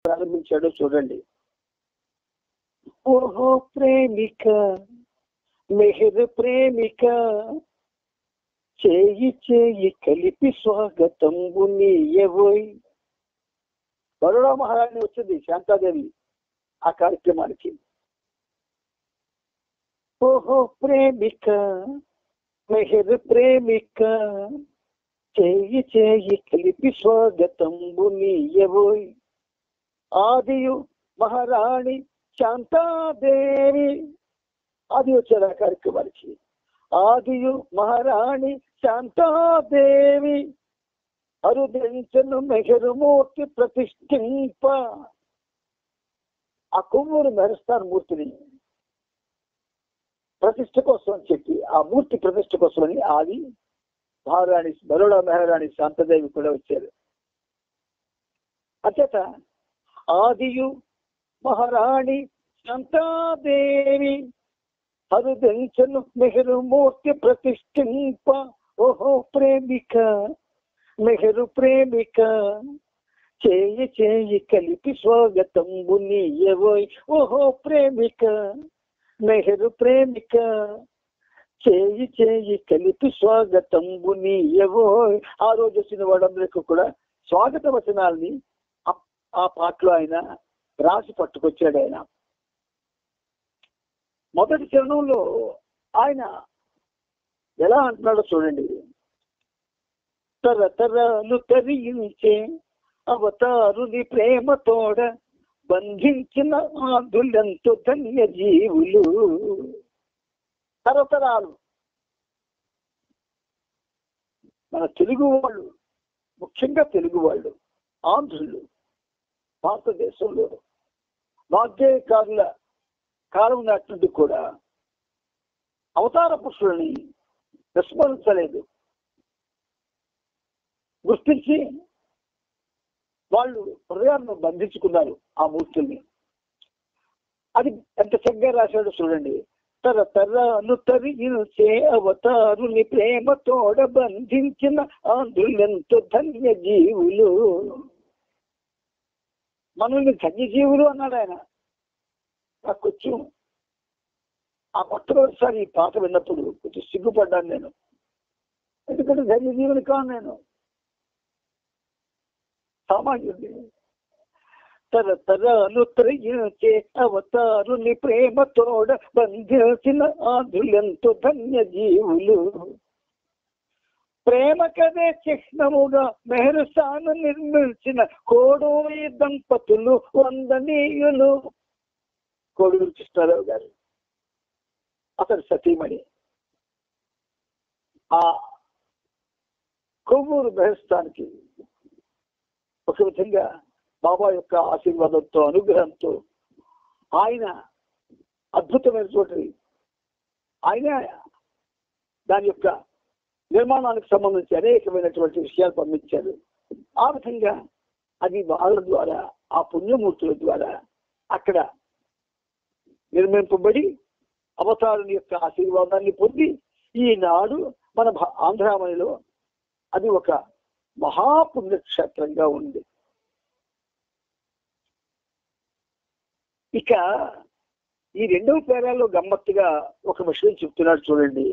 ప్రారంభించాడో చూడండి. ఓహో ప్రేమిక మెహర్ ప్రేమిక, చేయి చేయి కలిపి స్వాగతంబు నీయవోయ్. బరోడా మహారాణి వచ్చింది శాంతాదేవి ఆ కార్యక్రమానికి. ఓహో ప్రేమిక మెహర్ ప్రేమిక, చేయి చేయి కలిపి స్వాగతంబు నీయవోయ్. ఆదియు మహారాణి శాంతాదేవి, ఆది వచ్చారు ఆ కార్యక్రమానికి. ఆదియు మహారాణి శాంతాదేవి, అరుదించను మెహరుమూర్తి ప్రతిష్ఠింప. ఆ కొవ్వూరు మెహరుస్తాన్ మూర్తిని ప్రతిష్ఠ కోసం అని చెప్పి, ఆ మూర్తి ప్రతిష్ఠ కోసమని ఆది మహారాణి బరోడా మహారాణి శాంతాదేవి కూడా వచ్చారు. అంచేత ఆదియు మహారాణి శాంతాదేవి, అరుదించను మెహరుమూర్తి ప్రతిష్ఠింప. ఓహో ప్రేమిక మెహరు ప్రేమిక, చేయి చేయి కలిపి స్వాగతంబు నీయవోయ్. ఓహో ప్రేమిక మెహరు ప్రేమిక, చేయి చేయి కలిపి స్వాగతంబు నీయవోయ్. ఆ రోజు వచ్చిన వాళ్ళందరికీ కూడా స్వాగత వచనాల్ని ఆ పాటలో ఆయన రాసి పట్టుకొచ్చాడు. ఆయన మొదటి చరణంలో ఆయన ఎలా అంటున్నాడో చూడండి. తరతరాలు తరించే అవతారుని ప్రేమతోడ, బంధించిన ఆదులెంతో ధన్య జీవులు. తరతరాలు మన తెలుగు వాళ్ళు, ముఖ్యంగా తెలుగు వాళ్ళు, ఆంధ్రులు, భారతదేశంలో వాగ్గేయకారుల కాలం నాటి నుండి కూడా అవతార పురుషులని విస్మరించలేదు. గుర్తించి వాళ్ళు హృదయాలను బంధించుకున్నారు ఆ మూర్తుల్ని. అది ఎంత చక్కగా రాశాడు చూడండి. తరతరాలు తరించే అవతారుని ప్రేమతోడ, బంధించిన ఆంధ్రులెంతో ధన్య జీవులు. మనల్ని ధన్యజీవులు అన్నాడు ఆయన. నాకు కొంచెం ఆ మొట్టమొదటిసారి ఈ పాట విన్నప్పుడు కొంచెం సిగ్గుపడ్డాను నేను. ఎందుకంటే ధన్యజీవుని కాను నేను, సామాన్యుడిని. తరతరాలు తరించే అవతారుని ప్రేమతోడ, బంధించిన ఆదులెంతో ధన్య జీవులు. ప్రేమ కదే చిహ్నముగా మెహరుసాను నిర్మించిన కోడూరి దంపతులు వందనీయులు. కోడూరు కృష్ణారావు గారు అతని సతీమణి. ఆ కొవ్వూరు మెహరుస్తానికి ఒక విధంగా బాబా యొక్క ఆశీర్వాదంతో, అనుగ్రహంతో ఆయన అద్భుతమైనటువంటి ఆయన దాని యొక్క నిర్మాణానికి సంబంధించి అనేకమైనటువంటి విషయాలు పంపించారు. ఆ విధంగా అది వాళ్ళ ద్వారా, ఆ పుణ్యమూర్తుల ద్వారా అక్కడ నిర్మింపబడి అవతారుని యొక్క ఆశీర్వాదాన్ని పొంది ఈనాడు మన ఆంధ్రామణిలో అది ఒక మహాపుణ్యక్షేత్రంగా ఉంది. ఇక ఈ రెండవ పేరాల్లో గమ్మత్తుగా ఒక విషయం చెప్తున్నాడు చూడండి.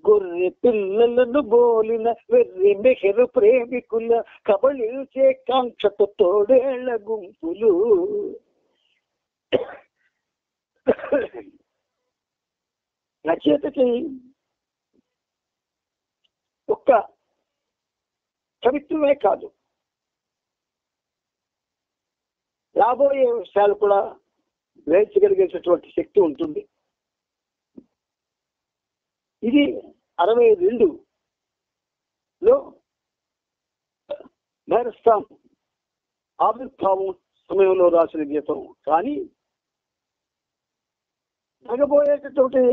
గొర్రె పిల్లలను బోలిన వెర్రి మెహరు ప్రేమికుల, కబళించే కాంక్షతో తోడేళ్ల గుంపులు. రచయితకి ఒక్క కవిత్వమే కాదు, రాబోయే విషయాలు కూడా గ్రహించగలిగేటటువంటి శక్తి ఉంటుంది. ఇది 62లో మెహరుస్తాన్ ఆవిర్భావం సమయంలో రాసిన గీతం. కానీ జరగబోయేటటువంటి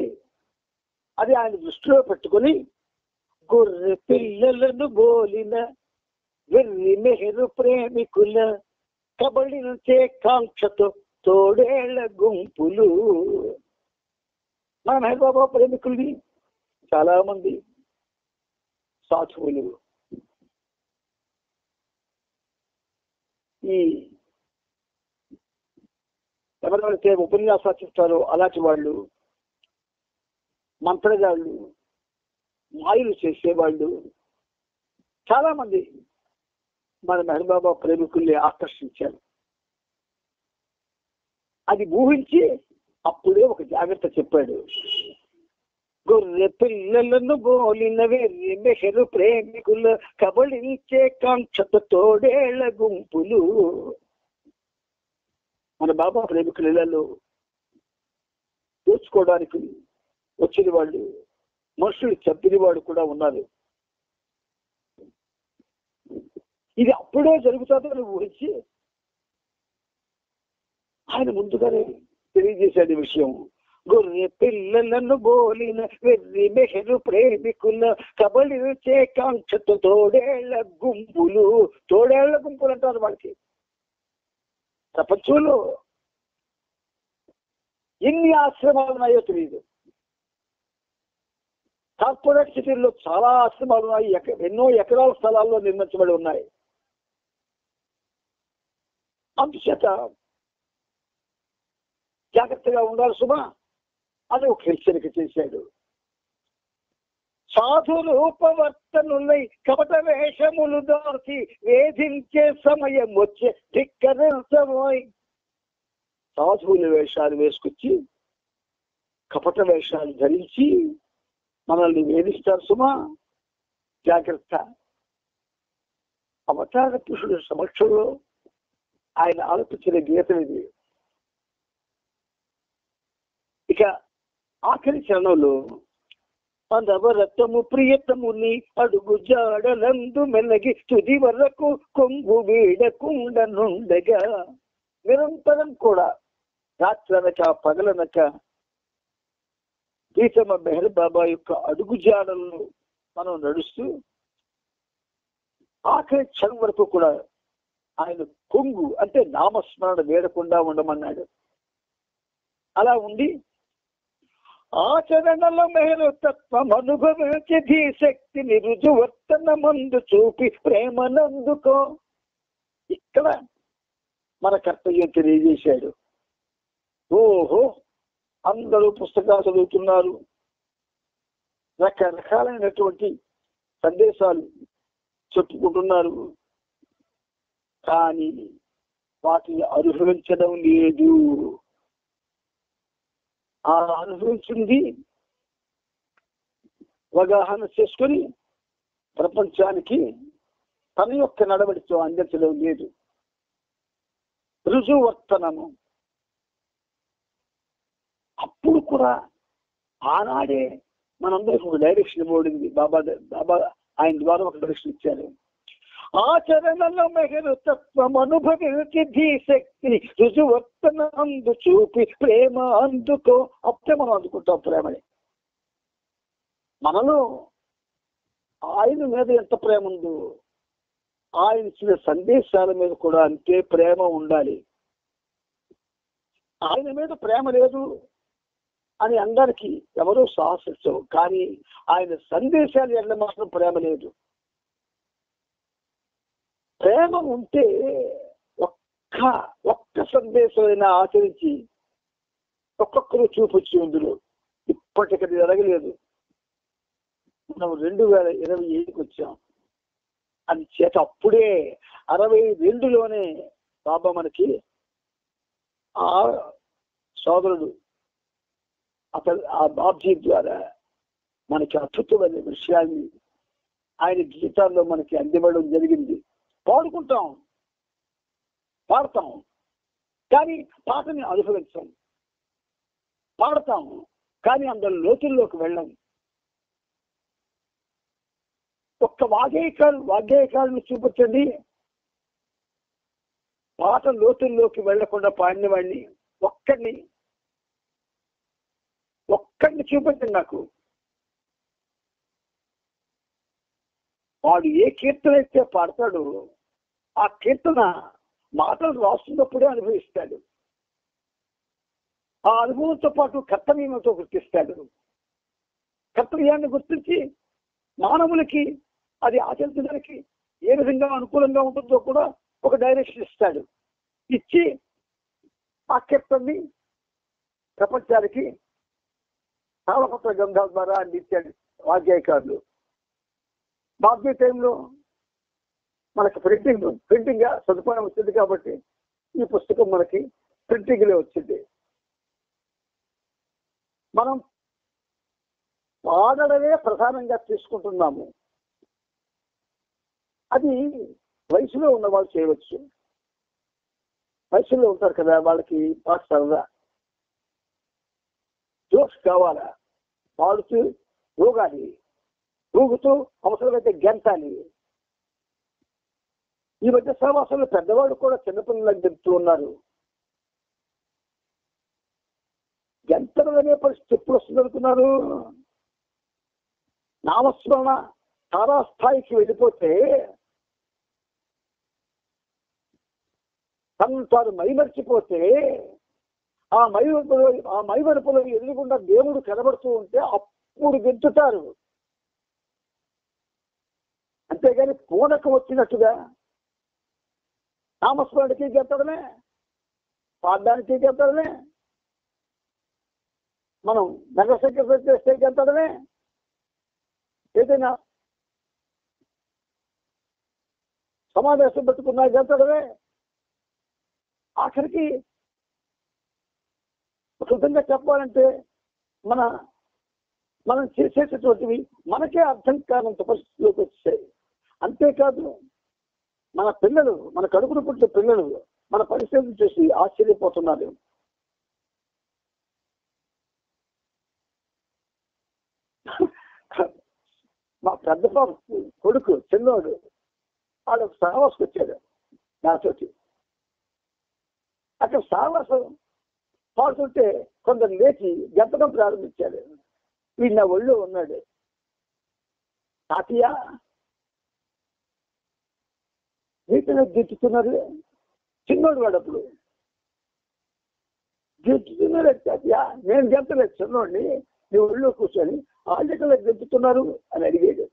అది ఆయన దృష్టిలో పెట్టుకుని, గొర్రె పిల్లలను బోలిన వెర్రి మెహరు ప్రేమికుల, కబళించే కాంక్షతో తోడేళ్ల గుంపులు. మన మెహర్ బాబా ప్రేమికుల్ని చాలా మంది సాధువులు ఈ ఎవరైతే ఉపన్యాసాలు చెప్తారో అలాంటి వాళ్ళు, మంత్రగాళ్ళు, మాయలు చేసేవాళ్ళు చాలా మంది మన మెహర్ బాబా ప్రేమికుల్ని ఆకర్షించారు. అది ఊహించి అప్పుడే ఒక జాగ్రత్త చెప్పాడు. గొర్రె పిల్లలను బోలిన వెర్రి మెహరు ప్రేమికుల కబళించే కాంక్షత తోడేళ్ల గుంపులు. మన బాబా ప్రేమికులలో దోచుకోవడానికి వచ్చిన వాళ్ళు, మనుషులు చంపిన వాడు కూడా ఉన్నారు. ఇది అప్పుడే జరుగుతుందని ఊహించి ఆయన ముందుగానే తెలియజేశాడు ఈ విషయం. గొర్రె పిల్లలను బోలిన వెర్రి మెహరు ప్రేమికుల కబళించే కాంక్షతో తోడేళ్ల గుంపులు. తోడేళ్ల గుంపులు అంటారు వాళ్ళకి. ప్రపంచంలో ఎన్ని ఆశ్రమాలు ఉన్నాయో తెలియదు. కార్పొరేట్ సిటీల్లో చాలా ఆశ్రమాలు ఉన్నాయి, ఎన్నో ఎకరాల స్థలాల్లో నిర్మించబడి ఉన్నాయి. అందుచేత జాగ్రత్తగా ఉండాలి సుమా అని ఒక హెచ్చరిక చేశాడు. సాధు రూపవర్తనులై కపట వేషములు దాచి వేధించే సమయం వచ్చే ధిక్కరించబోయ్. సాధువుల వేషాలు వేసుకొచ్చి కపట వేషాలు ధరించి మనల్ని వేధిస్తారు సుమా, జాగ్రత్త. అవతార పురుషుడు సమక్షంలో ఆయన ఆలోచించిన గీతం ఇది. ఇక ఆఖరి చరణంలో నవరత్నము ప్రియతముని అడుగు జాడలందు మెల్లగి తుది వరకు కొంగు వీడకుండనుండగా, నిరంతరం కూడా రాత్రనక పగలనక గీతమ్మ మెహర్ బాబా యొక్క అడుగు జాడలను మనం నడుస్తూ ఆఖరి క్షణం వరకు కూడా ఆయన కొంగు అంటే నామస్మరణ వేడకుండా ఉండమన్నాడు. అలా ఉండి ఆచరణలో మెహరు తత్వం అనుభవించి ధీశక్తిని రుజువర్తన మందు చూపి ప్రేమనందుకో. ఇక్కడ మన కర్తవ్యం తెలియజేశాడు. ఓహో, అందరూ పుస్తకాలు చదువుతున్నారు, రకరకాలైనటువంటి సందేశాలు చెప్పుకుంటున్నారు, కానీ వాటిని అనుభవించడం లేదు. ఆ అనుభవించింది అవగాహన చేసుకొని ప్రపంచానికి తన యొక్క నడవడితో అందించడం లేదు. రుజువర్తనము అప్పుడు కూడా ఆనాడే మనందరికీ ఒక డైరెక్షన్ ఇవ్వబడింది. బాబా ఆయన ద్వారా ఒక డైరెక్షన్ ఇచ్చారు. ఆచరణలో మెహరు తత్వం అనుభవించి ధీశక్తిని రుజువర్తన అందు చూపి ప్రేమ అందుకో. అప్పుడే మనం అందుకుంటాం ప్రేమని. మనలో ఆయన మీద ఎంత ప్రేమ ఉందో ఆయన ఇచ్చిన సందేశాల మీద కూడా అంతే ప్రేమ ఉండాలి. ఆయన మీద ప్రేమ లేదు అని అందరికీ ఎవరూ సాహసించవు, కానీ ఆయన సందేశాలు ఎట్లా మాత్రం ప్రేమ లేదు. ప్రేమ ఉంటే ఒక్క సందేశమైనా ఆచరించి ఒక్కొక్కరు చూపొచ్చి ఇందులో ఇప్పటికది జరగలేదు. మనం 2021 వచ్చాం. అది చేత అప్పుడే 62లోనే బాబా మనకి ఆ సోదరుడు ఆ బాబ్జీ ద్వారా మనకి అద్భుతమైన విషయాన్ని ఆయన గీతాల్లో మనకి అందివ్వడం జరిగింది. పాడుకుంటాం, పాడతాం, కానీ పాటని అనుభవించాం. పాడతాం, కానీ అందులో లోతుల్లోకి వెళ్ళాం. ఒక్క వాగ్గేయకాలను చూపించండి, పాట లోతుల్లోకి వెళ్లకుండా పాడినవాడిని ఒక్కడిని చూపించండి నాకు. వాడు ఏ కీర్తన అయితే పాడతాడో ఆ కీర్తన మాటలు రాస్తున్నప్పుడే అనుభవిస్తాడు. ఆ అనుభవంతో పాటు కర్తవ్యంతో గుర్తిస్తాడు. కర్తవ్యాన్ని గుర్తించి మానవులకి అది ఆచరించడానికి ఏ విధంగా అనుకూలంగా ఉంటుందో కూడా ఒక డైరెక్షన్ ఇస్తాడు. ఇచ్చి ఆ కీర్తనని ప్రపంచానికి తాళపత్ర గ్రంథాల ద్వారా అందించాడు వాగ్గేయకారులు. బాబ్జీ టైంలో మనకి ప్రింటింగ్ సదుపాయం వచ్చింది కాబట్టి ఈ పుస్తకం మనకి ప్రింటింగ్లో వచ్చింది. మనం పాడడమే ప్రధానంగా తీసుకుంటున్నాము. అది వయసులో ఉన్న వాళ్ళు చేయవచ్చు. వయసులో ఉంటారు కదా, వాళ్ళకి పాట సరదా జోక్స్ కావాలా, పాడుతూ ఊగాలి, ఊగుతూ అవసరమైతే గెంతాలి. ఈ మధ్య సహవాసంలో పెద్దవాళ్ళు కూడా చిన్నపిల్లలకు గెంతుతూ ఉన్నారు. గెంతడం అనే పరిస్థితి ఎప్పుడు వస్తుంది అనుకున్నారు? నామస్మరణ తారాస్థాయికి వెళ్ళిపోతే తను తాను మైమర్చిపోతే ఆ మైమరుపులో ఎదురుగుండా దేవుడు కనబడుతూ ఉంటే అప్పుడు గెంతుతారు. అంతేగాని పూనకం వచ్చినట్టుగా నామస్మరణకి గెంతడమే, పాడడానికి గెంతడమే, మనం నగర సంకల్పం చేస్తే గెంతడమే, ఏదైనా సమావేశం పెట్టుకున్నా గెంతడమే. ఆఖరికి ఒక విధంగా చెప్పాలంటే మనం చేసేటటువంటివి మనకే అర్థం కానంత పరిస్థితిలోకి వచ్చాయి. అంతేకాదు మన పిల్లలు, మన కడుపును పుట్టిన పిల్లలు మన పరిస్థితులు చూసి ఆశ్చర్యపోతున్నారు. మా పెద్ద బాబు కొడుకు చిన్నోడు వాడు సహవాసకు వచ్చాడు నాతోటి. అక్కడ సహవాసం పాడుతుంటే కొందరు లేచి గెంతడం ప్రారంభించాడు. వీడు నా ఒళ్ళో ఉన్నాడు. తాతయ్య వీటిలో గెంతుతున్నారు. చిన్నోడు వాడు అప్పుడు గెంతుతున్నారు. తాతయ్య నేను గెంతలేదు, చిన్నోడిని నీ ఒళ్ళో కూర్చొని ఆళ్ళలో గెంతుతున్నారు అని అడిగాడు.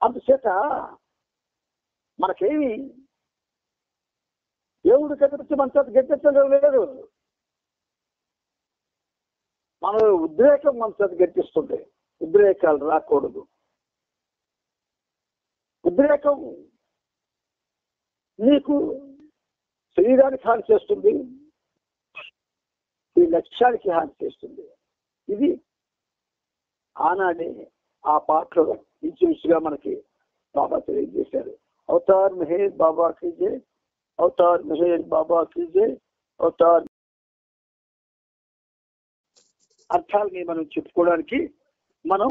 అందుచేత మనకేమి దేవుడు కనిపించి మన చేత గెంటించడం లేదు. మన ఉద్రేకం మన చేత గెంటిస్తుంది. ఉద్రేకాలు రాకూడదు. ఉద్రేకం నీకు శరీరానికి హాని చేస్తుంది, ఈ లక్ష్యానికి హాని చేస్తుంది. ఇది ఆనాడే ఆ పాటలో ఇంచుమించుగా మనకి బాబా తెలియజేశారు. అవతార్ మెహర్ బాబా की जय, అవతార్ మెహర్ బాబా की जय, అవతార్. అర్థాలని మనం చెప్పుకోవడానికి మనం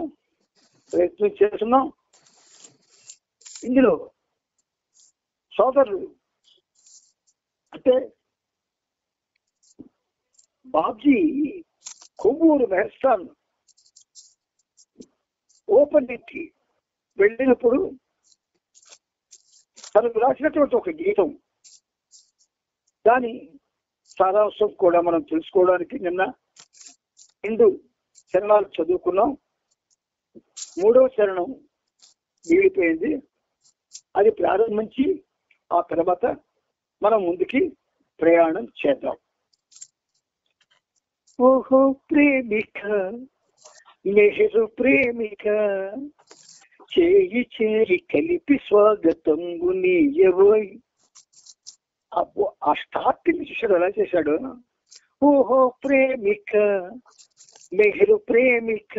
ప్రయత్నం చేస్తున్నాం. ఇందులో సోదరులు అంటే బాబ్జీ కొవ్వూరు మెహర్స్థాన్ ఓపెన్ కి వెళ్ళినప్పుడు తనకు రాసినటువంటి ఒక గీతం, దాని సారాంశం కూడా మనం తెలుసుకోవడానికి నిన్న 2 చరణాలు చదువుకున్నాం. 3వ చరణం మిగిలిపోయింది. అది ప్రారంభించి ఆ తర్వాత మనం ముందుకి ప్రయాణం చేద్దాం. ఓహో ప్రేమిక, మెహరు ప్రేమిక, చేయి చేయి కలిపి స్వాగతం నీయవోయ్. అబ్బో, ఆ స్టార్టింగ్ చూశాడు ఎలా చేశాడు. ఓహో ప్రేమిక, మెహరు ప్రేమిక,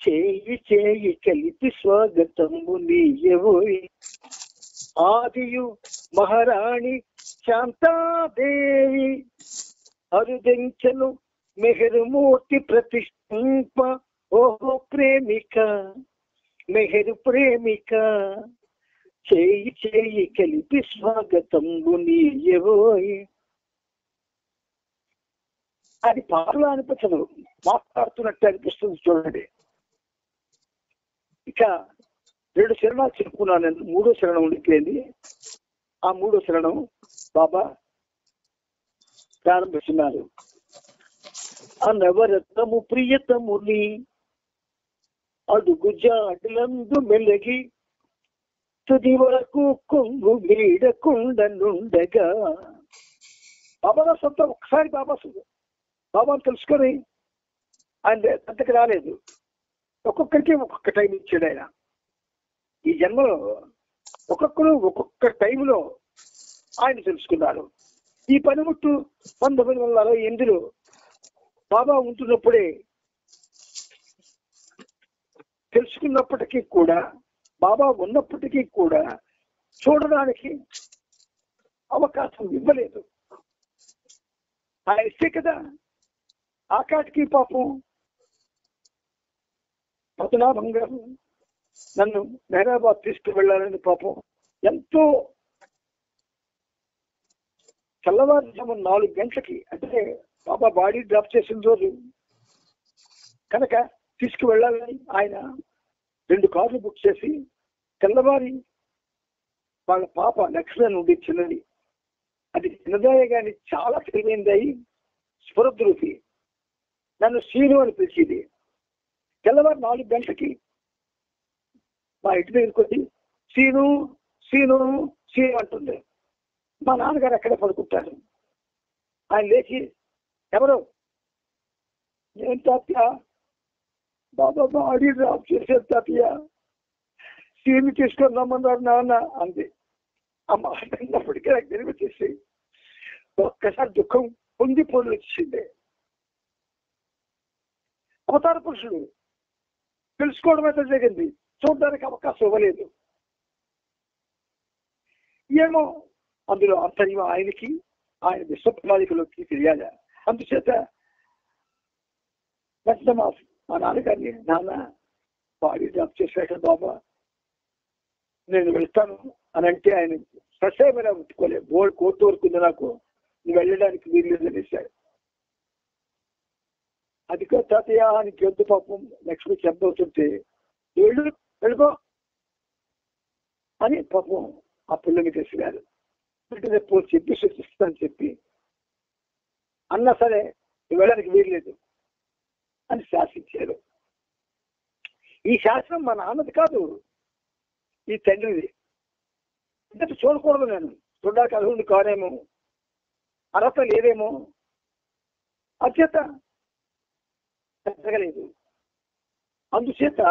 చేయి చేయి కలిపి స్వాగతం నీయవోయ్. ఆదియు మహారాణి శాంతాదేవి అరుదెంచను మెహరుమూర్తి ప్రతిష్ఠింప. ఓహో ప్రేమిక, మెహరు ప్రేమిక, చేయి చేయి కలిపి స్వాగతం నీయవోయ్. అది పాటలో అనిపించదు, మాట్లాడుతున్నట్టు అనిపిస్తుంది. చూడండి, ఇక 2 చరణాలు చెప్పుకున్నాను నేను. 3వ చరణం ఉండిపోయింది. ఆ 3వ చరణం బాబా ప్రారంభిస్తున్నారు. అనవరతము ప్రియతముని అడుగు జాడలందు మెలగి తుది వరకు కొంగు వీడకుండనుండగా. బాబా సొంతం ఒకసారి బాబాను తెలుసుకొని ఆయన అంతకు రాలేదు. ఒక్కొక్కరికి ఒక్కొక్క టైం ఇచ్చాడు ఆయన. ఈ జన్మలో ఒక్కొక్కరు ఒక్కొక్క టైంలో ఆయన తెలుసుకున్నారు. ఈ పనిముట్టు 1968లో బాబా ఉంటున్నప్పుడే తెలుసుకున్నప్పటికీ కూడా, బాబా ఉన్నప్పటికీ కూడా చూడడానికి అవకాశం ఇవ్వలేదు. ఆయన ఇస్తే కదా ఆకాటికి పాపం పద్మనాభం గారు నన్ను హైదరాబాద్ తీసుకువెళ్ళాలని పాపం ఎంతో తెల్లవారుజాము 4 గంటలకి, అంటే బాబా బాడీ డ్రాప్ చేసిన రోజు కనుక తీసుకువెళ్ళాలని ఆయన 2 కార్లు బుక్ చేసి తెల్లవారి వాళ్ళ పాప లక్ష్మణ నుండి చిన్నది, అది చిన్నదాయే కానీ చాలా తెలివైంది అయి స్ఫురద్రూపి, నన్ను సీను అని పిలిచింది. తెల్లవారు 4 గంటలకి మా ఇంటి దగ్గరికి వచ్చి సీను సీను సీను అంటుంది. మా నాన్నగారు అక్కడే పడుకుంటారు. ఆయన లేచి, ఎవరు? నేను తాతయ్య, బాబా బాడీ డ్రాప్ చేసే తాతయ్య, సీను తీసుకొని రమ్మన్నారు నాన్న అంది. ఆ మాట విన్నప్పటికీ నాకు తెలివిచ్చేసి ఒక్కసారి దుఃఖం పొంగిపోలు వచ్చింది. అవతార పురుషుడు తెలుసుకోవడం అయితే జరిగింది, చూడడానికి అవకాశం ఇవ్వలేదు. ఏమో అందులో అంతర్యం ఆయనకి, ఆయన విశ్వ ప్రణాళికలోకి తెలియాలి. అందుచేత వెంటనే మా నాన్నగారిని, నాన్న బాడీ డ్రాప్ చేశాక బాబా నేను వెళ్తాను అని అంటే ఆయన ససేమైనా ఒప్పుకోలేదు. కోర్టు వరకు ఉంది, నాకు నువ్వు వెళ్ళడానికి వీలు లేదనేసాడు. అది కూడా తాతయ్య అని చెప్తూ పాపం లక్ష్మి చెందవుతుంటే వెళ్ళుకో అని పాపం ఆ పిల్లకి తెలిసిగారు. రేపు చెప్పి సూచిస్తానని చెప్పి అన్నా సరే వెళ్ళడానికి వీల్లేదు అని శాసించారు. ఈ శాసనం మా నాన్నది కాదు, ఈ తండ్రిది. అంటే చూడకూడదు, నేను చూడడానికి అర్హుడిని కానేమో, అర్హత లేదేమో, అత్యత జరగలేదు. అందుచేత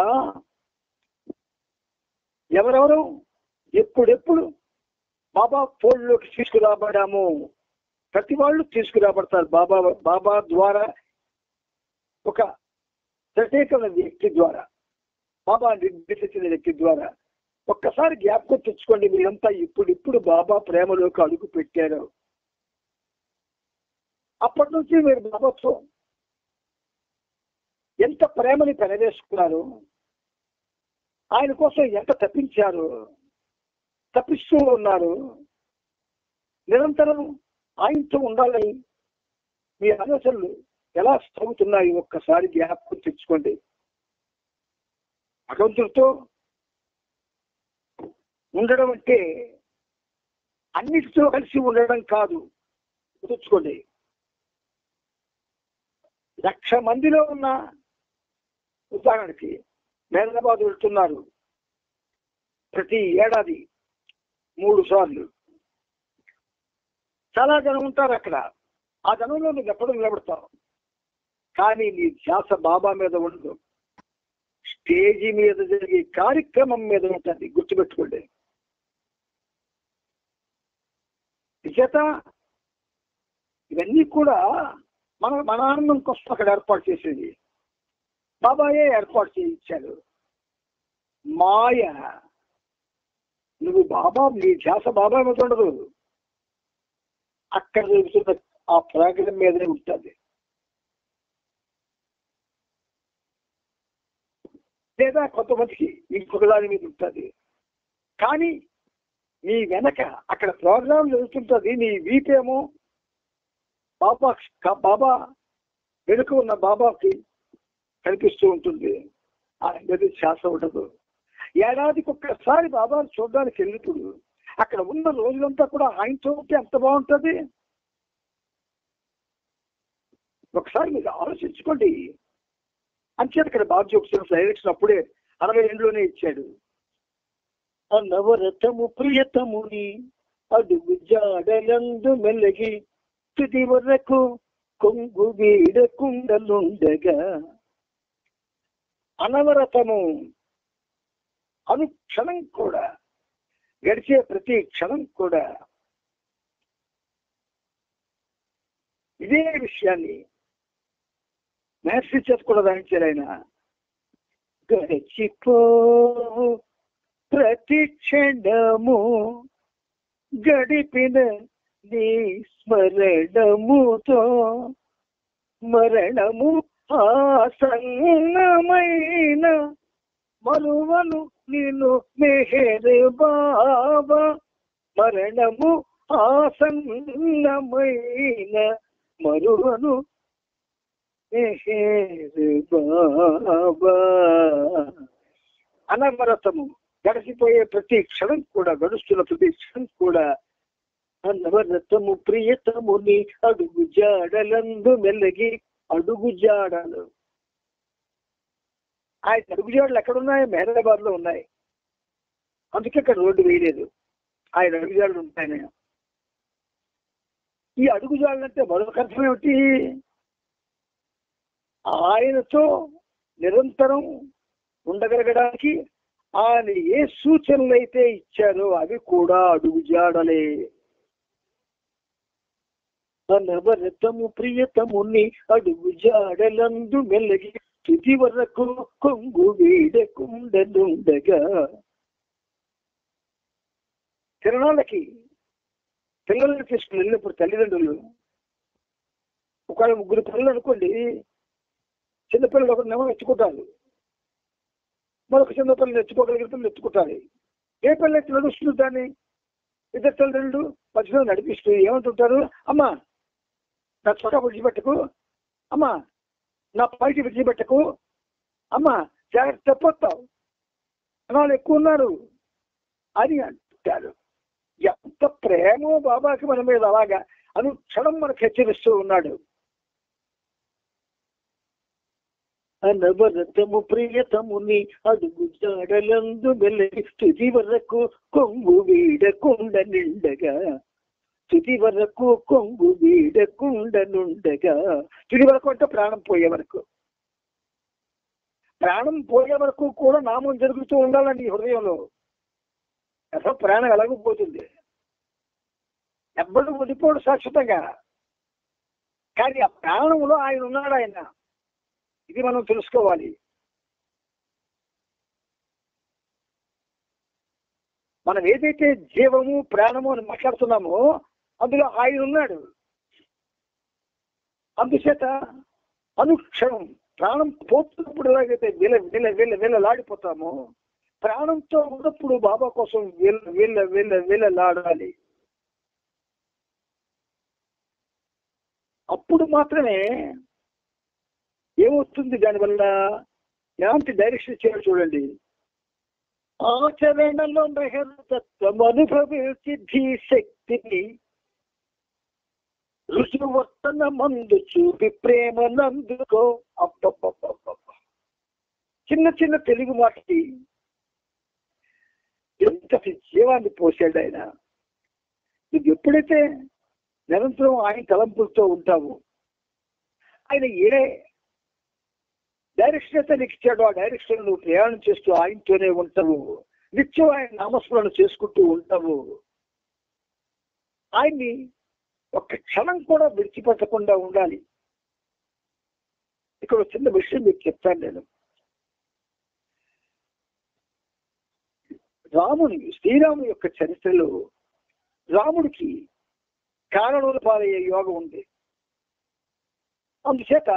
ఎవరెవరు ఎప్పుడెప్పుడు బాబా ఫోన్లోకి తీసుకురాబడాము, ప్రతి వాళ్ళు తీసుకురాబడతారు. బాబా ద్వారా, ఒక ప్రత్యేకమైన వ్యక్తి ద్వారా, బాబా నిర్దేశించిన వ్యక్తి ద్వారా. ఒక్కసారి జ్ఞాపకం తెచ్చుకోండి, మీరంతా ఇప్పుడు బాబా ప్రేమలోకి అడుగు పెట్టారు. అప్పటి నుంచి మీరు బాబాతో ఎంత ప్రేమని పెనవేసుకున్నారు, ఆయన కోసం ఎంత తప్పిస్తూ ఉన్నారు. నిరంతరం ఆయనతో ఉండాలని మీ ఆలోచనలు ఎలా సాగుతున్నాయి ఒక్కసారి జ్ఞాపకం తెచ్చుకోండి. భగవంతుడితో ఉండడం అంటే అన్నిటితో కలిసి ఉండడం కాదు, గుర్తుంచుకోండి. 1,00,000 మందిలో ఉన్న, ఉదాహరణకి హైదరాబాద్ వెళ్తున్నారు ప్రతి ఏడాది 3 సార్లు. చాలా జనం ఉంటారు అక్కడ. ఆ జనంలో నువ్వు ఎప్పుడు నిలబడతావు, కానీ నీ ధ్యాస బాబా మీద ఉండదు, స్టేజీ మీద జరిగే కార్యక్రమం మీద ఉంటుంది. గుర్తుపెట్టుకోండి. చేత ఇవన్నీ కూడా మన ఆనందం కోసం అక్కడ ఏర్పాటు చేసేది బాబాయే ఏర్పాటు చేయించాడు. మాయ, నువ్వు బాబా, నీ ధ్యాస బాబా మీద ఉండదు, అక్కడ జరుగుతున్న ఆ ప్రోగ్రాం మీదనే ఉంటుంది. లేదా కొంతమందికి ఇంకొక దాని మీద ఉంటుంది. కానీ నీ వెనక అక్కడ ప్రోగ్రాం జరుగుతుంటుంది, నీ వీపేమో బాబా వెనుక ఉన్న బాబాకి కనిపిస్తూ ఉంటుంది. ఆయన మీద శ్వాస ఉండదు. ఏడాదికి ఒక్కసారి బాబాను చూడడానికి వెళ్ళినప్పుడు అక్కడ ఉన్న రోజులంతా కూడా ఆయనతో ఉంటే ఎంత బాగుంటుంది. ఒకసారి మీరు ఆలోచించుకోండి. అంచేత ఇక్కడ బాబు చూపుతున్న డైరెక్షన్ అప్పుడే 62లోనే ఇచ్చాడు. అనవరతము ప్రియతముని అడుగు జాడలందు మెల్లగి తుది వరకు కొంగు వీడకుండలుండగా. అనవరతము అనుక్షణం కూడా, గడిచే ప్రతి క్షణం కూడా ఇదే విషయాన్ని మహర్షి చేత కూడా దానించారు ఆయన. గడిచిపో ప్రతి క్షణము గడిపిన నీ స్మరణముతో మరణము ఆసన్నమైన మరువను నిన్ను మెహర్ బాబా. మరణము ఆసన్నమైన మరువను మెహర్ బాబా. అనవరతము గడిచిపోయే ప్రతి క్షణం కూడా, గడుస్తున్న ప్రతి క్షణం కూడా అనవరతము ప్రియతముని అడుగు జాడలందు మెల్లగి. అడుగు జాడలు, ఆయన అడుగుజాడలు ఎక్కడున్నాయి? మెహరాబాద్ లో ఉన్నాయి. అందుకే అక్కడ రోడ్డు వేయలేదు. ఆయన అడుగుజాడలు ఉంటాయని. ఈ అడుగుజాడలు అంటే మరొక అర్థం ఏమిటి? ఆయనతో నిరంతరం ఉండగలగడానికి ఆయన ఏ సూచనలు అయితే ఇచ్చారో అవి కూడా అడుగుజాడలే. అనవరతము ప్రియతముని అడుగు జాడలందు మెల్లగి తుది వరకు కొంగు వీడకుండలుండగా. తిరణాలకి పిల్లల్ని తీసుకుని వెళ్ళినప్పుడు తల్లిదండ్రులు, ఒకవేళ 3 పిల్లలు అనుకోండి, చిన్నపిల్లలు ఒకరినేమో ఎత్తుకుంటారు, మరొక చిన్నపిల్లలు ఎత్తుకోగలిగిన పిల్లలు ఎత్తుకుంటారు. ఏ పిల్లలు ఎత్తి నడుస్తుంది దాన్ని? 2 తల్లిదండ్రులు మధ్యలో నడిపిస్తూ ఏమంటుంటారు? అమ్మా నా చొక్కా విడిచిపెట్టకు, అమ్మా నా పైకి విడిచిపెట్టకు, అమ్మా జాగ్రత్త పోతావు, వాళ్ళు ఎక్కువ ఉన్నారు అని అంటారు. ఎంత ప్రేమో బాబాకి మన మీద అలాగా అనుక్షణం మనకు హెచ్చరిస్తూ ఉన్నాడు. అనవరతము ప్రియతముని అడుగు జాడలందు మెల్లగి తుది వరకు కొంగు వీడకుండనుండగా. తుది వరకు కొంగు వీడకుండనుండగా. తుది వరకు అంటే ప్రాణం పోయే వరకు. ప్రాణం పోయే వరకు కూడా నామం జరుగుతూ ఉండాలండి ఈ హృదయంలో. అసలు ప్రాణం ఎలాగపోతుంది? ఎవ్వడు వదిపోడు శాశ్వతంగా, కానీ ఆ ప్రాణంలో ఆయన ఉన్నాడు. ఆయన ఇది మనం తెలుసుకోవాలి. మనం ఏదైతే జీవము ప్రాణము అని మాట్లాడుతున్నామో అందులో ఆయన ఉన్నాడు. అందుచేత అనుక్షణం ప్రాణం పోతున్నప్పుడు ఎలాగైతే వీళ్ళలాడిపోతామో, ప్రాణంతో ఉన్నప్పుడు బాబా కోసం వీళ్ళలాడాలి. అప్పుడు మాత్రమే ఏమవుతుంది? దానివల్ల ఎలాంటి డైరెక్షన్ ఇచ్చారో చూడండి. ఆచరణలో తత్వం అనుభవించి ధీశక్తిని రుజువర్తన మందు చూపి ప్రేమ నందుకో. అబ్బబ్బబ్బబ్బ, చిన్న చిన్న తెలుగు మాటకి ఎంతటి జీవాన్ని పోసాడు ఆయన. నువ్వు ఎప్పుడైతే నిరంతరం ఆయన తలంపులతో ఉంటావు, ఆయన ఏ డైరెక్షన్ అయితే నీకు ఇచ్చాడు ఆ డైరెక్షన్ నువ్వు ప్రయాణం చేస్తూ ఆయనతోనే ఉంటావు. నిత్యం ఆయన నామస్మరణ చేసుకుంటూ ఉంటావు. ఆయన్ని ఒక్క క్షణం కూడా విడిచిపెట్టకుండా ఉండాలి. ఇక్కడ చిన్న విషయం మీకు చెప్తాను నేను. శ్రీరాముని యొక్క చరిత్రలో రాముడికి కారణముల పాలయ్యే యోగం ఉంది. అందుచేత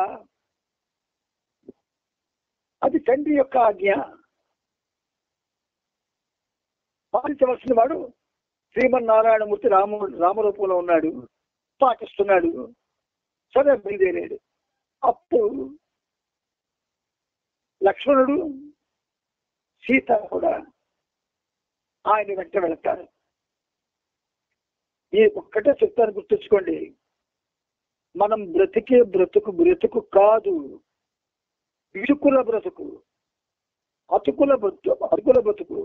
అది తండ్రి యొక్క ఆజ్ఞ. పాటించవలసిన వాడు శ్రీమన్నారాయణమూర్తి రామరూపంలో ఉన్నాడు, పాటిస్తున్నాడు. సరే బయలుదేరాడు. అప్పుడు లక్ష్మణుడు సీత కూడా ఆయన వెంట వెళతారు. ఈ ఒక్కటే చెప్తాను, గుర్తుంచుకోండి. మనం బ్రతికే బ్రతుకు కాదు, ఇటుకుల బ్రతుకు, అతుకుల బ్రతుకు.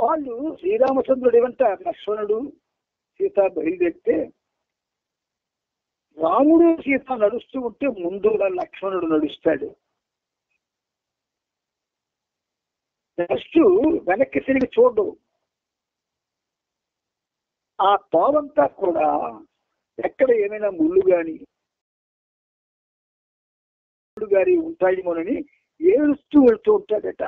వాళ్ళు శ్రీరామచంద్రుడు ఏమంట లక్ష్మణుడు సీత బయలుదేరితే రాముడు సీత నడుస్తూ ఉంటే ముందుగా లక్ష్మణుడు నడుస్తాడు. నెక్స్ట్ వెనక్కి తిరిగి చూడు. ఆ తోవంతా కూడా ఎక్కడ ఏమైనా ముళ్ళు గాని ఉంటాయేమోనని ఏడుస్తూ వెళ్తూ ఉంటాడట.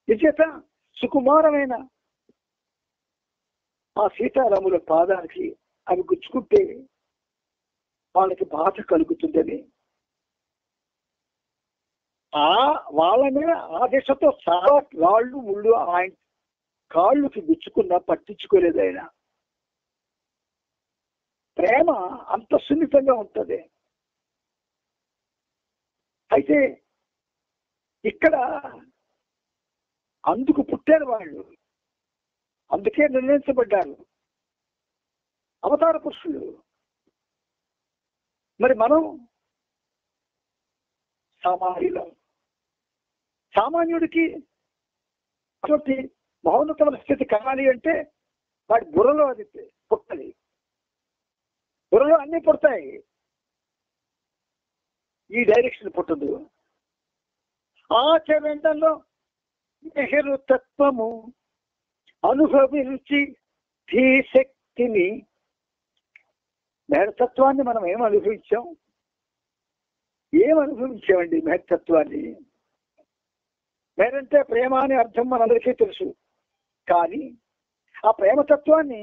నిజత సుకుమారమైన ఆ సీతారాముల పాదానికి అవి గుచ్చుకుంటే వాళ్ళకి బాధ కలుగుతుందని వాళ్ళ మీద ఆ దిశతో చాలా రాళ్ళు ముళ్ళు ఆయన కాళ్ళకి గుచ్చుకున్నా పట్టించుకోలేదు ఆయన. ప్రేమ అంత సున్నితంగా ఉంటుంది. అయితే ఇక్కడ అందుకు పుట్టారు వాళ్ళు, అందుకే నిర్ణయించబడ్డారు అవతార పురుషులు. మరి మనం సామాన్యుడికి అటువంటి మహోన్నతమైన స్థితి కావాలి అంటే వాడి బుర్రలో అది పుట్టాలి. బుర్రలో అన్నీ పుడతాయి, ఈ డైరెక్షన్ పుట్టదు. ఆచరణలో నెహ్రు తత్వము అనుభవించి ధీశక్తిని, మేధతత్వాన్ని మనం ఏమనుభవించామండి మేధతత్వాన్ని. మేరంటే ప్రేమ అనే అర్థం మనందరికీ తెలుసు. కానీ ఆ ప్రేమతత్వాన్ని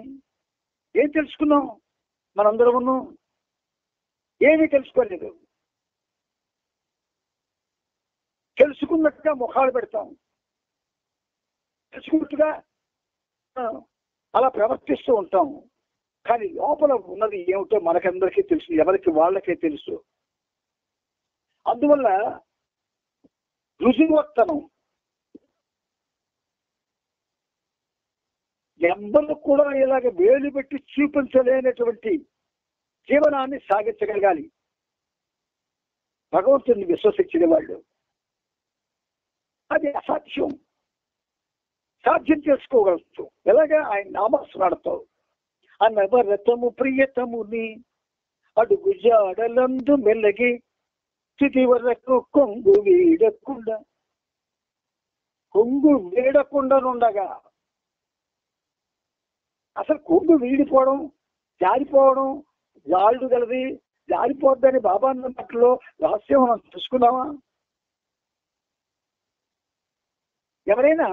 ఏం తెలుసుకున్నాం? మనందరము ఏమీ తెలుసుకోలేదు. తెలుసుకున్నట్టుగా ముఖాలు పెడతాం, తెలుసుకున్నట్టుగా అలా ప్రవర్తిస్తూ ఉంటాం. కానీ లోపల ఉన్నది ఏమిటో మనకందరికీ తెలుసు, ఎవరికి వాళ్ళకే తెలుసు. అందువల్ల రుజువర్తనం ఎవ్వరు కూడా ఇలాగ వేలు పెట్టి చూపించలేనటువంటి జీవనాన్ని సాగించగలగాలి భగవంతుని విశ్వసించిన వాళ్ళు. అది అసాధ్యం. సాధ్యం చేసుకోగలుగుతాం ఎలాగా? ఆయన నామస్మరణతో. అనవరతము ప్రియతముని అడుగు జాడలందు మెల్లగి స్థితి వరకు కొంగు వీడకుండానుండగా, అసలు కొంగు వీడిపోవడం, జారిపోవడం, జాళ్ళు గలది జారిపోద్దని బాబా అన్నట్లో రహస్యం మనం చూసుకున్నామా? ఎవరైనా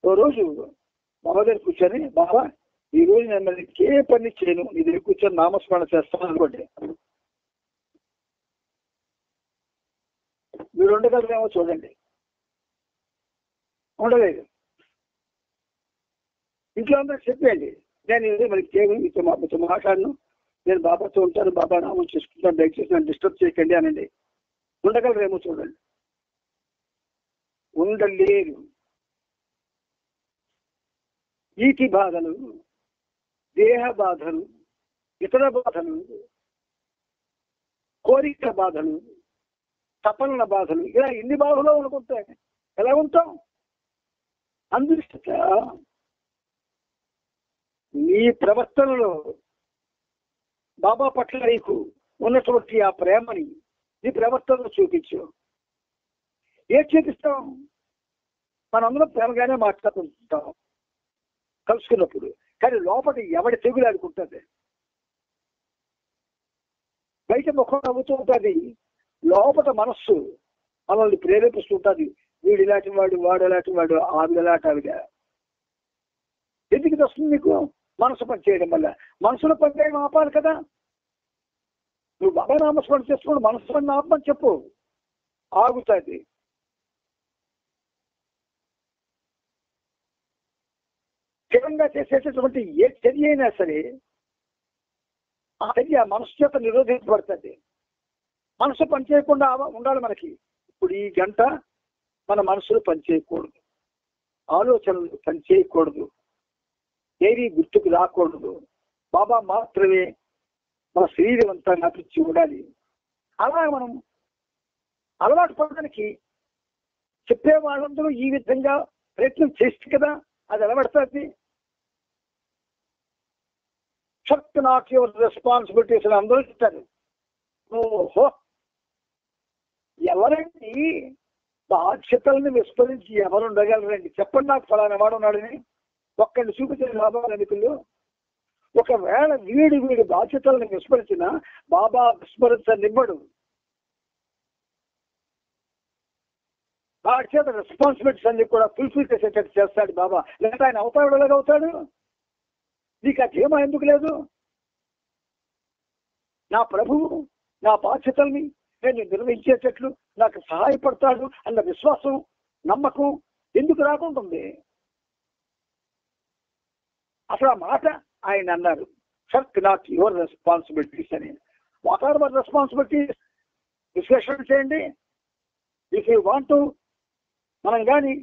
ఓ రోజు బాబా దగ్గర కూర్చొని, బాబా ఈ రోజు నేను ఏ పని చేయను, నీ దగ్గర కూర్చొని నామస్మరణ చేస్తాను అనుకోండి, మీరు ఉండగలరేమో చూడండి. ఉండలేదు. ఇంట్లో అందరూ చెప్పేయండి, నేను మనకి చేయను, మీతో మాట్లాడను, నేను బాబాతో ఉంటాను, బాబా నామం చేసుకుంటాను, దయచేసి నన్ను డిస్టర్బ్ చేయకండి అనండి. ఉండగలరేమో చూడండి. ఉండలేరు. ఈతి బాధలు, దేహ బాధలు, ఇతర బాధలు, కోరిక బాధలు, తపనల బాధలు, ఇలా ఎన్ని బాధలు అనుకుంటాయి. ఎలా ఉంటాం? అందుచేత నీ ప్రవర్తనలో బాబా పట్ల నీకు ఉన్నటువంటి ఆ ప్రేమని నీ ప్రవర్తనలో చూపించు. ఏం చూపిస్తాం? మనందరం ప్రేమగానే మాట్లాడుకుంటాం కలుసుకున్నప్పుడు, కానీ లోపల ఎవడి తెగులు అనుకుంటుంది. బయట ముఖం నవ్వుతూ ఉంటుంది, లోపల మనస్సు మనల్ని ప్రేరేపిస్తుంటుంది. వీడు ఇలాంటి వాడు, వాడు ఎలాంటి వాడు, ఆవిడ ఎలాంటి ఆవిడ. ఎందుకు వస్తుంది నీకు? మనసు పనిచేయడం వల్ల. మనసులో పనిచేయడం ఆపాలి కదా. నువ్వు బాబా నామస్మరణ చేసుకుని మనసు పని ఆపమని చెప్పు, ఆగుతుంది. స్థిరంగా చేసేటటువంటి ఏ చర్య అయినా సరే ఆ చర్య మనసు చేత నిరోధించబడుతుంది. మనసు పనిచేయకుండా ఉండాలి మనకి. ఇప్పుడు ఈ గంట మన మనసులో పనిచేయకూడదు, ఆలోచనలు పనిచేయకూడదు, ఏది గుర్తుకు రాకూడదు. బాబా మాత్రమే మన శరీరం అంతా నటించి ఉండాలి. అలా మనం అలవాటు పడడానికి చెప్పే వాళ్ళందరూ ఈ విధంగా ప్రయత్నం చేస్తే కదా అది ఎలా పెడతాది. చెప్తే నాట్ యువర్ రెస్పాన్సిబిలిటీస్ అని అందరూ చెప్తారు. ఓహో, ఎవరండి బాధ్యతలను విస్మరించి ఎవరు ఉండగలరండి? చెప్పండి నాకు ఫలానా వాడు ఉన్నాడని. ఒక్కడిని చూపించిన లాభాలు ఎన్నికలు. ఒకవేళ వీడి బాధ్యతలను విస్మరించిన బాబా విస్మరించనివ్వడు. వాడి చేత రెస్పాన్సిబిలిటీస్ అన్ని కూడా ఫుల్ఫిల్ చేసేటట్టు చేస్తాడు బాబా. లేదా ఆయన అవుతాడు, ఎలాగ అవుతాడు? నీకు ఆ ధీమా ఎందుకు లేదు? నా ప్రభువు నా బాధ్యతల్ని నేను నిర్వహించేటట్లు నాకు సహాయపడతాడు అన్న విశ్వాసం, నమ్మకం ఎందుకు రాకుంటుంది? అసలు ఆ మాట ఆయన అన్నారు, షర్క్ నాట్ యువర్ రెస్పాన్సిబిలిటీస్ అని. What are our responsibilities? విశ్లేషణ చేయండి. ఇఫ్ యూ వాంట్ టు మనం కానీ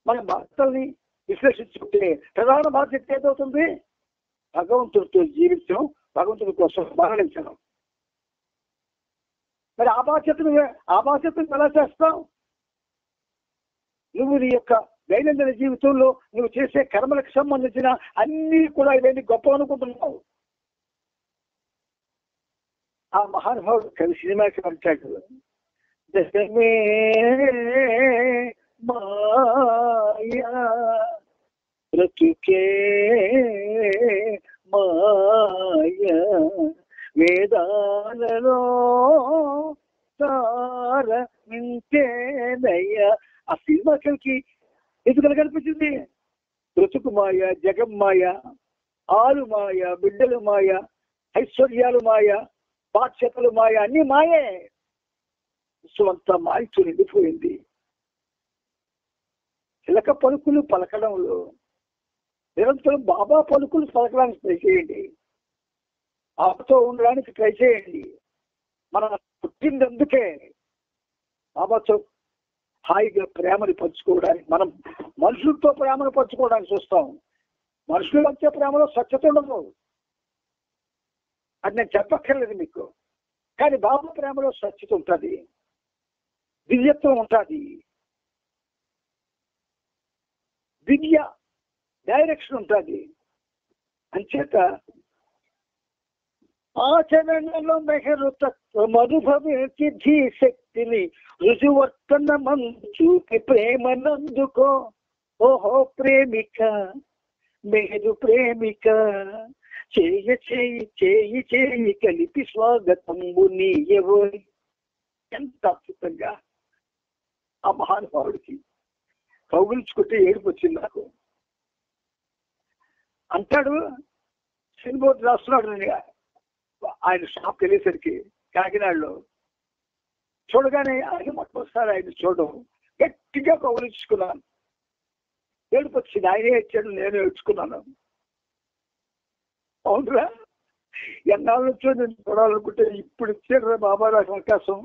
మన బాధ్యతల్ని విశ్లేషించుకుంటే ప్రధాన బాధ్యత ఏదవుతుంది? భగవంతుడితో జీవించడం, భగవంతుడి కోసం మరణించడం. మరి ఆ బాధ్యతను ఎలా చేస్తావు? నువ్వు నీ యొక్క దైనందిన జీవితంలో నువ్వు చేసే కర్మలకు సంబంధించిన అన్ని కూడా ఇవన్నీ గొప్ప అనుకుంటున్నావు. ఆ మహానుభావుడు కవి సినిమాకి అంటాడు, దశమే మాయా బ్రతుకే మాయా వేదాలలో సార నింతేనయ్యా. ఆ సినిమాకి ఎందుకు కనిపించింది? బ్రతుకు మాయ, జగం మాయ, ఆలు మాయ, బిడ్డలు మాయ, ఐశ్వర్యాలు మాయ, బాధ్యతలు మాయ, అన్ని మాయే. విశ్వమంతా మాయతో నిండిపోయింది. చిలక పలుకులు పలకడంలో నిరంతరం బాబా పలుకులు పలకడానికి ట్రై చేయండి. బాబాతో ఉండడానికి ట్రై చేయండి. మనం పుట్టిందందుకే బాబాతో హాయిగా ప్రేమని పంచుకోవడానికి. మనం మనుషులతో ప్రేమను పంచుకోవడానికి చూస్తాం. మనుషుల మధ్య ప్రేమలో స్వచ్ఛత ఉండదు, అది నేను చెప్పక్కర్లేదు మీకు. కానీ బాబా ప్రేమలో స్వచ్ఛత ఉంటుంది, దివ్యత్వం ఉంటుంది, దివ్య డైరెక్షన్ ఉంటుంది. అంచేత ఆచరణలో మెహరు మధుభవించి ధీ శక్తిని రుజువర్తనం చూపి ప్రేమనందుకో. ఓహో ప్రేమిక, మెహరు ప్రేమిక, చేయి చేయి చేయి చేయి కలిపి స్వాగతంబు నీయవో. ఎంత అద్భుతంగా ఆ మహానుభావుడికి కౌగులించుకుంటే ఏడుపు వచ్చింది నాకు. అంటాడు, సినిబోర్డు రాస్తున్నాడు. ఆయన షాప్కి వెళ్ళేసరికి కాకినాడలో చూడగానే ఆయన మొట్టమొదటిసారి ఆయన చూడడం గట్టిగా కౌగులించుకున్నాను. ఏడుపు వచ్చింది. ఆయనే ఇచ్చాడు, నేను ఏడ్చుకున్నాను. అవునురా, ఎన్నాళ్ళ నుంచో నేను చూడాలనుకుంటే ఇప్పుడు ఇచ్చాడు బాబా నాకు అవకాశం.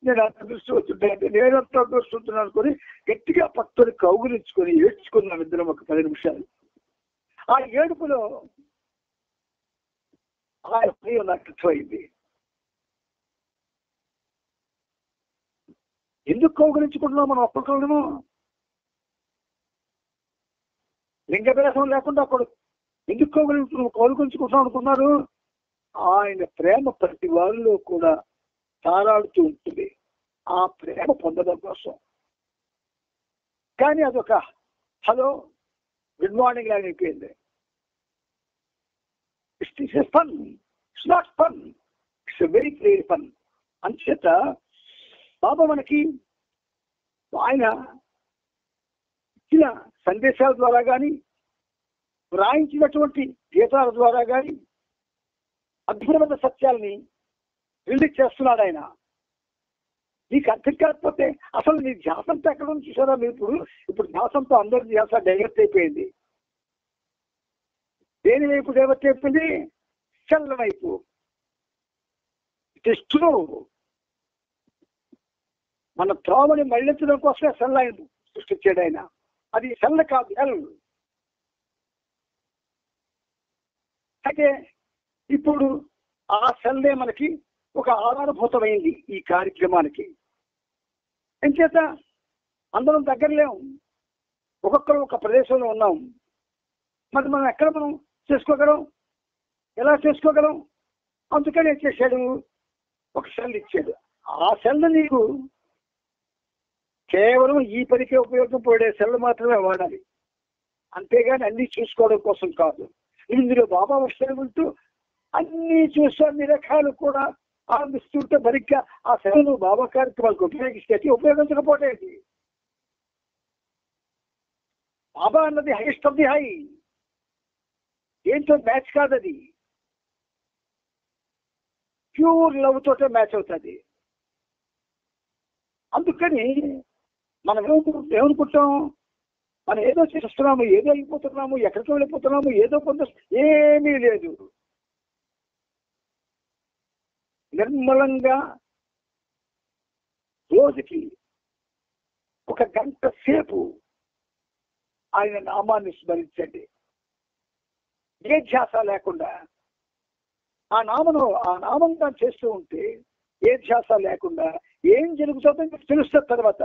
నేను అంత దృష్టి వస్తుంటే నేనంత దృష్టి అనుకుని గట్టిగా పట్టుకొని కౌగులించుకొని ఏడ్చుకున్నాను ఇద్దరం ఒక 10 నిమిషాలు. ఆ ఏడుపులో ఆ ప్రియం నాకు అర్థమైంది. ఎందుకు కౌగులించుకుంటున్నాం మనం ఒక్కొక్కరు? లింగభేదం లేకుండా అప్పుడు ఎందుకు కౌగులించుకుంటున్నాం అనుకున్నారు? ఆయన ప్రేమ ప్రతి వారిలో కూడా తారాడుతూ ఉంటుంది, ఆ ప్రేమ పొందడం కోసం. కానీ అదొక హలో గుడ్ మార్నింగ్ లాగా అయిపోయింది. It's fun, it's not fun, it's very very fun. అంచేత బాబా మనకి ఆయన ఇచ్చిన సందేశాల ద్వారా కానీ, వ్రాయించినటువంటి గీతాల ద్వారా కానీ అద్భుతమైన సత్యాల్ని రిలీజ్ చేస్తున్నాడు ఆయన. నీకు అర్థం కాకపోతే అసలు నీ ధ్యాసంతో ఎక్కడ ఉంది చూసారా? మీరు ఇప్పుడు ధ్యాసంతో అందరి ధ్యాస డైవర్ట్ అయిపోయింది. దేని వైపు డైవర్ట్ అయిపోయింది? సెల్ వైపు. It is true. మన త్రోవని మళ్లించడం కోసమే సెల్ ఆయన సృష్టించాడు ఆయన. అది సెల్ కాదు, ఎల్. అయితే ఇప్పుడు ఆ సెల్లే మనకి ఒక ఆధారభూతమైంది ఈ కార్యక్రమానికి. ఎంచేత అందరం దగ్గరలేము, ఒక్కొక్కరు ఒక ప్రదేశంలో ఉన్నాం. మరి మనం ఎక్కడ మనం చేసుకోగలం, ఎలా చేసుకోగలం? అందుకని ఏం చేశాడు, ఒక సెల్ ఇచ్చాడు. ఆ సెల్ నీకు కేవలం ఈ పనికి ఉపయోగపడే సెల్ మాత్రమే వాడాలి, అంతేగాని అన్ని చూసుకోవడం కోసం కాదు. ఇందులో బాబా వస్తూ అన్ని చూసి అన్ని రకాలు కూడా ఆనందిస్తుంటే సరిగ్గా ఆ సెల్ను బాబా కార్యక్రమాలకు ఉపయోగిస్తే ఉపయోగించకపోతే బాబా అన్నది హైయెస్ట్ ఆఫ్ ది హై, ఏంటో మ్యాచ్ కాదది. ప్యూర్ లవ్ తోటే మ్యాచ్ అవుతుంది. అందుకని మనం ఏమనుకుంటాం, మనం ఏదో చేస్తున్నాము, ఏదో అయిపోతున్నాము, ఎక్కడికి వెళ్ళిపోతున్నాము, ఏదో కొంత ఏమీ లేదు. నిర్మలంగా రోజుకి ఒక గంట సేపు ఆయన నామాన్ని స్మరించండి, ఏ ధ్యాస లేకుండా. ఆ నామంగా చేస్తూ ఉంటే ఏ ధ్యాస లేకుండా ఏం జరుగుతుందో మీకు తెలుస్తుంది. తర్వాత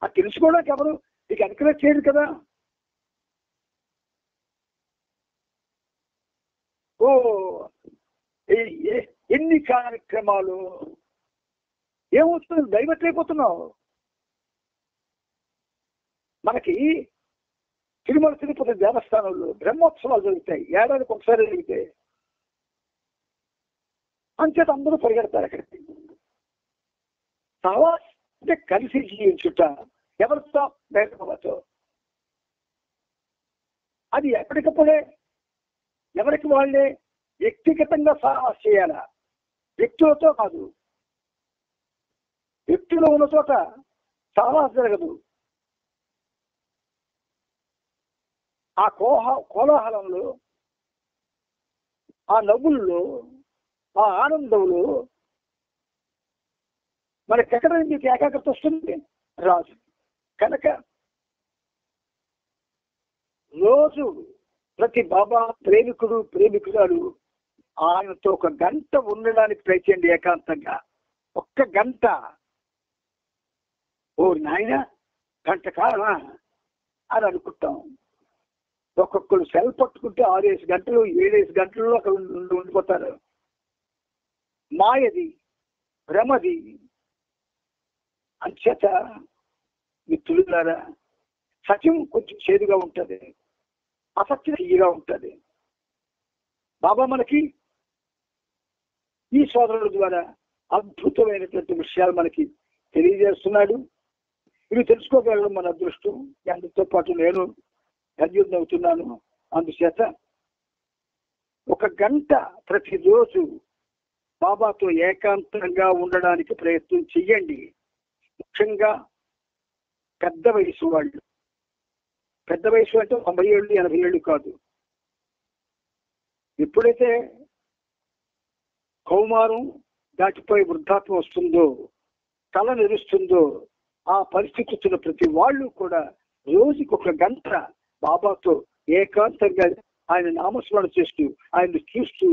అది తెలుసుకోవడానికి ఎవరు నీకు ఎంకరేజ్ చేయరు కదా. ఓ ఎన్ని కార్యక్రమాలు, ఏమవుతుంది, డైవర్ట్ అయిపోతున్నావు. మనకి తిరుమల తిరుపతి దేవస్థానంలో బ్రహ్మోత్సవాలు జరుగుతాయి, ఏడాదికి ఒకసారి జరుగుతాయి. అంచేత అందరూ పరిగెడతారు అక్కడికి. సహవాస్ అంటే కలిసి జీవించుట, ఎవరితో, భేదభావంతో. అది ఎప్పటికప్పుడే ఎవరికి వాళ్ళే వ్యక్తిగతంగా సహవాస్ చేయాలా, వ్యక్తులతో కాదు. వ్యక్తులు ఉన్న చోట సహవాస్ జరగదు. ఆ కోలాహలంలో, ఆ నవ్వుల్లో, ఆ ఆనందంలో మనకి ఎక్కడ మీకు ఏకాగ్రత వస్తుంది, రాదు. కనుక రోజు ప్రతి బాబా ప్రేమికుడు ప్రేమికురాలు ఆయనతో ఒక గంట ఉండడానికి ప్రయత్నండి, ఏకాంతంగా. ఒక్క గంట. ఓ నాయన, గంట కాలమా అని అనుకుంటాం. ఒక్కొక్కరు సెల్ పట్టుకుంటే 6-7 గంటలు 7-8 గంటల్లో అక్కడ ఉండిపోతారు. మాయది, భ్రమది. అంచేత మిత్రులారా, సత్యం కొంచెం చేదుగా ఉంటుంది, అసత్యం తీయగా ఉంటుంది. బాబా మనకి ఈ సోదరుల ద్వారా అద్భుతమైనటువంటి విషయాలు మనకి తెలియజేస్తున్నాడు. ఇవి తెలుసుకోగలడం మన అదృష్టం. అందుతో పాటు నేను ధన్యుడిని అవుతున్నాను. అందుచేత ఒక గంట ప్రతిరోజు బాబాతో ఏకాంతంగా ఉండడానికి ప్రయత్నం చెయ్యండి. ముఖ్యంగా పెద్ద వయసు వాళ్ళు. పెద్ద వయసు అంటే 90 ఏళ్ళు 80 ఏళ్ళు కాదు. ఎప్పుడైతే కౌమారం దాటిపోయి వృద్ధాత్వం వస్తుందో, తల నెరుస్తుందో, ఆ పరిస్థితి వచ్చిన ప్రతి వాళ్ళు కూడా రోజుకి ఒక గంట బాబాతో ఏకాంతంగా ఆయన నామస్మరణ చేస్తూ, ఆయన చూస్తూ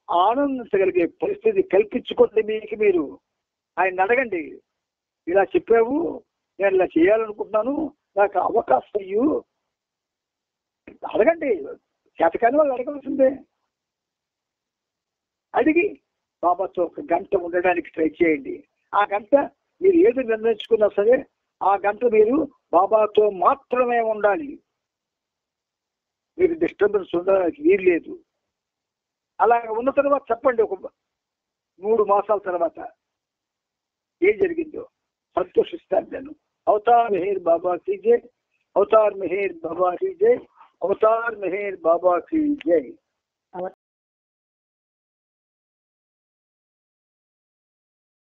ఆనందించగలిగే పరిస్థితి కల్పించుకోండి. మీకు మీరు ఆయన అడగండి, ఇలా చెప్పావు, నేను ఇలా చేయాలనుకుంటున్నాను, నాకు అవకాశం ఇయ్యు. అడగండి, చేతకాని వాళ్ళు అడగవలసిందే. అడిగి బాబాతో ఒక గంట ఉండడానికి ట్రై చేయండి. ఆ గంట మీరు ఏది నిర్ణయించుకున్నా సరే, ఆ గంట మీరు బాబాతో మాత్రమే ఉండాలి. మీరు డిస్టర్బెన్స్ ఉండడానికి వీలు లేదు. అలా ఉన్న తర్వాత చెప్పండి, ఒక 3 మాసాల తర్వాత ఏం జరిగిందో సంతోషిస్తాను నేను. అవతార్ మెహర్ బాబా की जय, అవతార్ మెహర్ బాబా की जय, అవతార్ మెహర్ బాబా की जय.